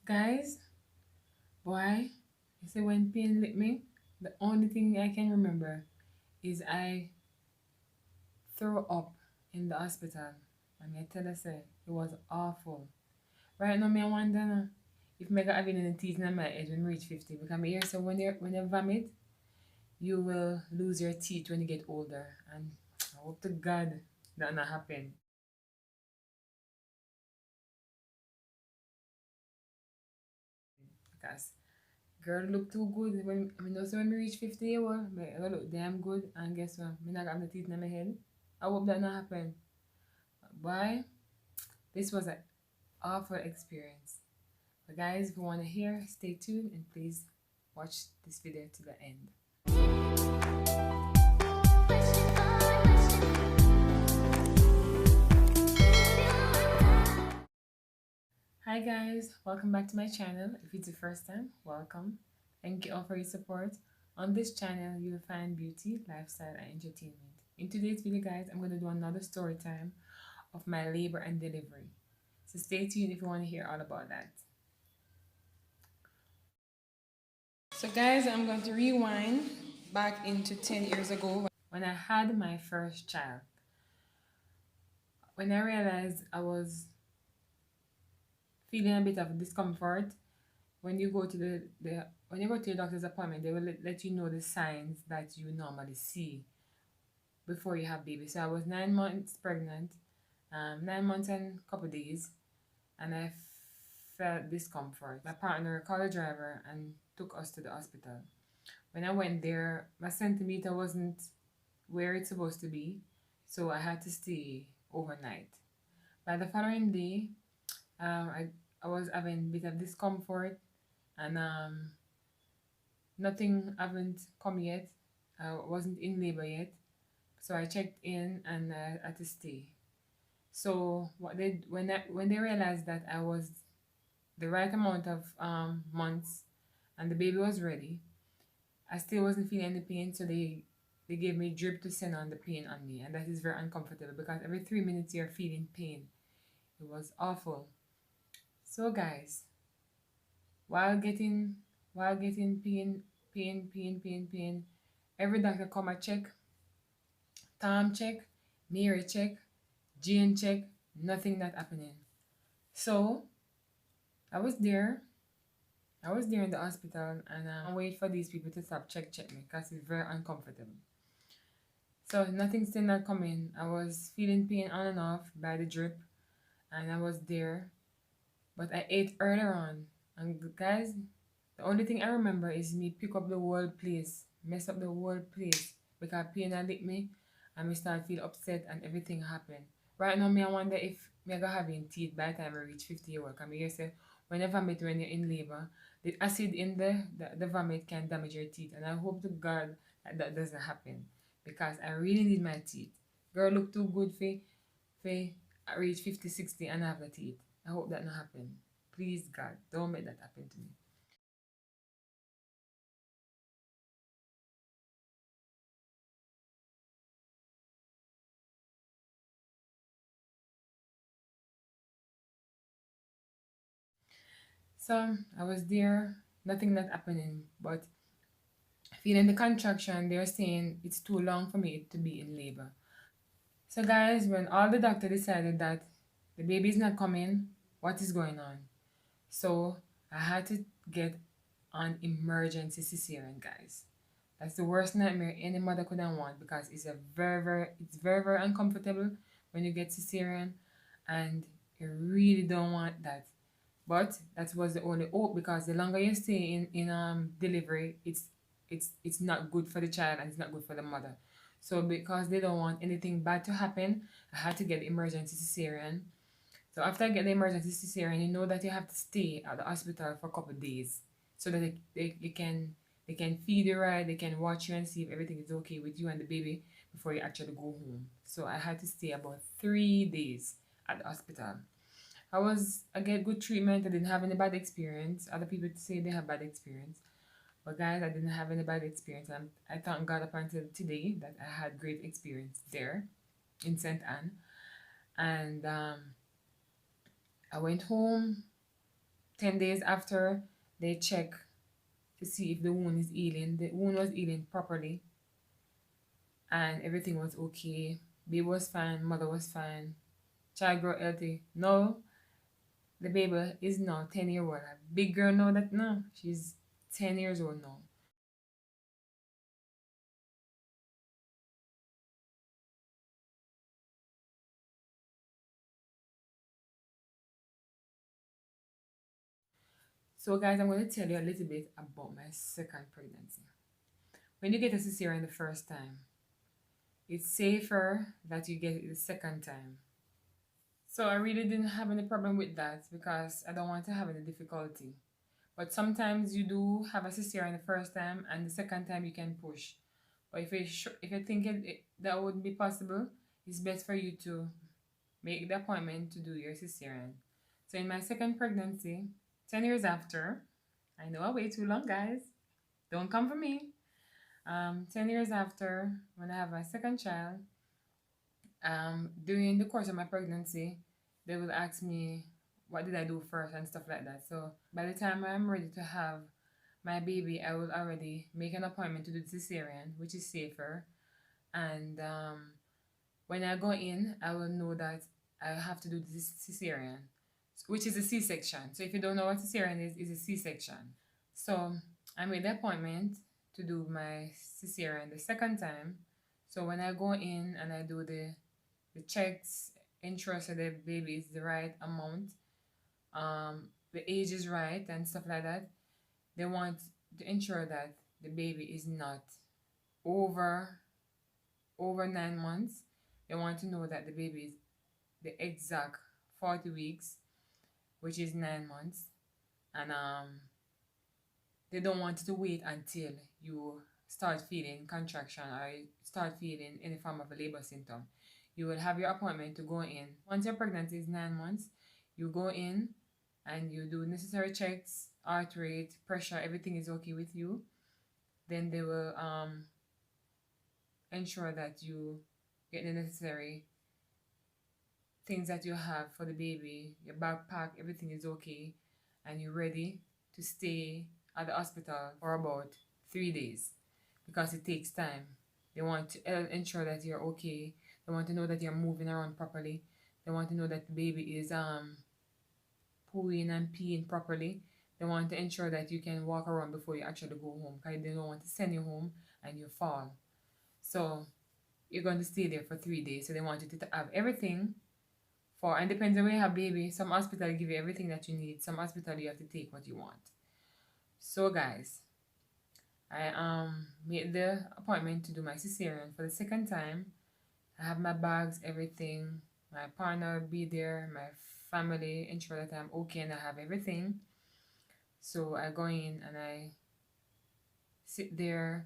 Guys, boy, you see when pain licked me, the only thing I can remember is I threw up in the hospital. And I tell you, say, it was awful. Right now, me I wonder now, if me got having any teeth in my head when I reach 50. Because I hear so when you vomit, you will lose your teeth when you get older. And I hope to God that not happen. Because girl look too good. When also when I reach 50 years old, I look damn good. And guess what? Me not got the teeth in my head. I hope that not happen. Why? This was an awful experience. But guys, if you want to hear, stay tuned and please watch this video to the end. Hi guys, welcome back to my channel. If it's the first time, welcome. Thank you all for your support. On this channel, you will find beauty, lifestyle, and entertainment. In today's video, guys, I'm going to do another story time of my labor and delivery. So stay tuned if you want to hear all about that. So guys, I'm going to rewind back into 10 years ago when I had my first child. When I realized I was feeling a bit of discomfort, when you go to when you go to your doctor's appointment, they will let you know the signs that you normally see before you have baby. So I was 9 months pregnant, 9 months and a couple of days, and I felt discomfort. My partner called a driver and took us to the hospital. When I went there, my centimeter wasn't where it's supposed to be, so I had to stay overnight. By the following day, I was having a bit of discomfort, and nothing haven't come yet. I wasn't in labor yet, so I checked in and I had to stay. So when they realized that I was the right amount of months and the baby was ready, I still wasn't feeling any pain, so they gave me drip to send on the pain on me, and that is very uncomfortable because every 3 minutes you're feeling pain. It was awful. So guys, while getting pain, every doctor come and check, Tom check, Mary check, Jane check, nothing not happening. So I was there. I was there in the hospital and I wait for these people to stop check me because it's very uncomfortable. So nothing still not coming. I was feeling pain on and off by the drip and I was there. But I ate earlier on. And guys, the only thing I remember is me pick up the whole place, mess up the whole place because pain had lick me and me start feel upset and everything happened. Right now, me I wonder if me I go having teeth by the time I reach 50 years old. Because me say, when you vomit when you're in labor, the acid in the vomit can damage your teeth. And I hope to God that that doesn't happen because I really need my teeth. Girl look too good for I reach 50, 60 and have the teeth. I hope that not happen. Please God, don't make that happen to me. So I was there, nothing not happening, but feeling the contraction, they're saying it's too long for me to be in labor. So guys, when all the doctor decided that the baby is not coming, what is going on? So I had to get on emergency cesarean, guys. That's the worst nightmare any mother could have want because it's very uncomfortable when you get cesarean, and you really don't want that. But that was the only hope because the longer you stay in delivery, it's not good for the child and it's not good for the mother. So because they don't want anything bad to happen, I had to get the emergency cesarean. So after I get the emergency cesarean, you know that you have to stay at the hospital for a couple of days so that they can feed you right, they can watch you and see if everything is okay with you and the baby before you actually go home. So I had to stay about 3 days at the hospital. I get good treatment. I didn't have any bad experience. Other people say they have bad experience. But guys, I didn't have any bad experience. And I thank God up until today that I had great experience there in St. Anne. And I went home 10 days after, they check to see if the wound is healing. The wound was healing properly and everything was okay. Baby was fine, mother was fine, child grew healthy. No, the baby is now 10-year old. A big girl now that no, she's 10 years old now. So guys, I'm going to tell you a little bit about my second pregnancy. When you get a cesarean the first time, it's safer that you get it the second time. So I really didn't have any problem with that because I don't want to have any difficulty. But sometimes you do have a cesarean the first time and the second time you can push. But if you think that would be possible, it's best for you to make the appointment to do your cesarean. So in my second pregnancy, 10 years after, I know I wait too long, guys. Don't come for me. 10 years after, when I have my second child, during the course of my pregnancy, they will ask me what did I do first and stuff like that. So by the time I'm ready to have my baby, I will already make an appointment to do the cesarean, which is safer. And when I go in, I will know that I have to do this cesarean, which is a C-section. So if you don't know what cesarean is, it's a C-section. So I made the appointment to do my cesarean the second time. So when I go in and I do the checks, ensure so the baby is the right amount, the age is right and stuff like that. They want to ensure that the baby is not over 9 months. They want to know that the baby is the exact 40 weeks, which is 9 months, and they don't want to wait until you start feeling contraction or start feeling any form of a labor symptom. You will have your appointment to go in. Once your pregnancy is 9 months, you go in and you do necessary checks, heart rate, pressure, everything is okay with you. Then they will ensure that you get the necessary things that you have for the baby, your backpack, everything is okay, and you're ready to stay at the hospital for about 3 days because it takes time. They want to ensure that you're okay. They want to know that you're moving around properly. They want to know that the baby is pooing and peeing properly. They want to ensure that you can walk around before you actually go home because they don't want to send you home and you fall. So you're going to stay there for 3 days. So they want you to have everything for, and depends on where you have baby. Some hospital give you everything that you need. Some hospital you have to take what you want. So guys, I made the appointment to do my cesarean for the second time. I have my bags, everything. My partner be there, my family, ensure that I'm okay and I have everything. So I go in and I sit there,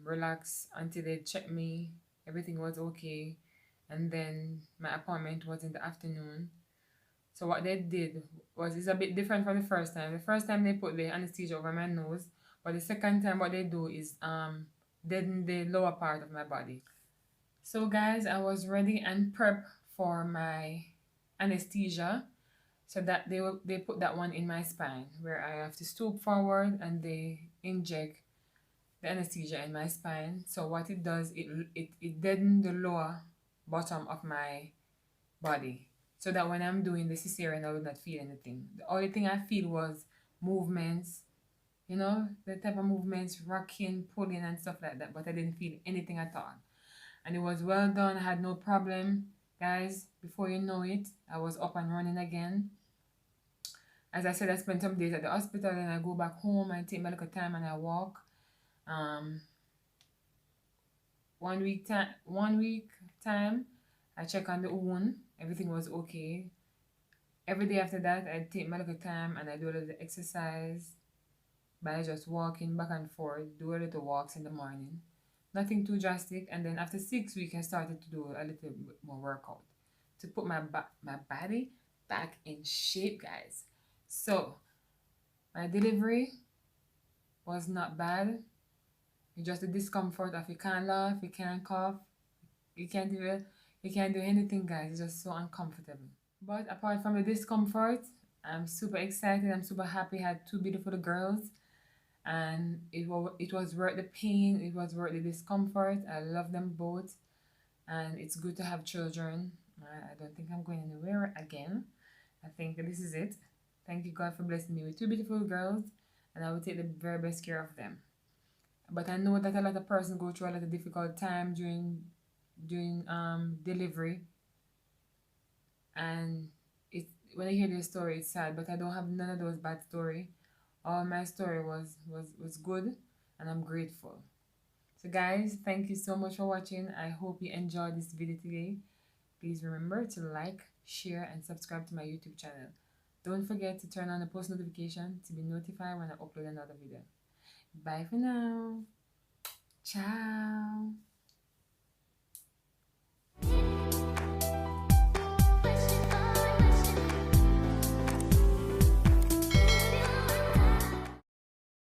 relax until they check me. Everything was okay. And then my appointment was in the afternoon. So what they did was, it's a bit different from the first time. The first time they put the anesthesia over my nose, but the second time what they do is deaden the lower part of my body. So guys, I was ready and prepped for my anesthesia. So that they put that one in my spine where I have to stoop forward and they inject the anesthesia in my spine. So what it does, it deadens the lower bottom of my body, so that when I'm doing the cesarean, I will not feel anything. The only thing I feel was movements, the type of movements, rocking, pulling, and stuff like that. But I didn't feel anything at all. And it was well done. I had no problem. Guys, before you know it, I was up and running again. As I said, I spent some days at the hospital and I go back home and take my little time and I walk. 1 week time, I check on the wound. Everything was okay. Every day after that, I take my little time and I do a little exercise by just walking back and forth, do a little walks in the morning. Nothing too drastic. And then after 6 weeks, I started to do a little bit more workout to put my body back in shape, guys. So my delivery was not bad. It's just the discomfort of you can't laugh, you can't cough, you can't do anything, guys. It's just so uncomfortable. But apart from the discomfort, I'm super excited. I'm super happy. I had two beautiful girls, and it was worth the pain. It was worth the discomfort. I love them both, and it's good to have children. I don't think I'm going anywhere again. I think this is it. Thank you, God, for blessing me with two beautiful girls, and I will take the very best care of them. But I know that a lot of persons go through a lot of difficult time during delivery, and it when I hear their story, it's sad. But I don't have none of those bad story. All my story was good, and I'm grateful. So guys, thank you so much for watching. I hope you enjoyed this video today. Please remember to like, share, and subscribe to my YouTube channel. Don't forget to turn on the post notification to be notified when I upload another video. Bye for now. Ciao.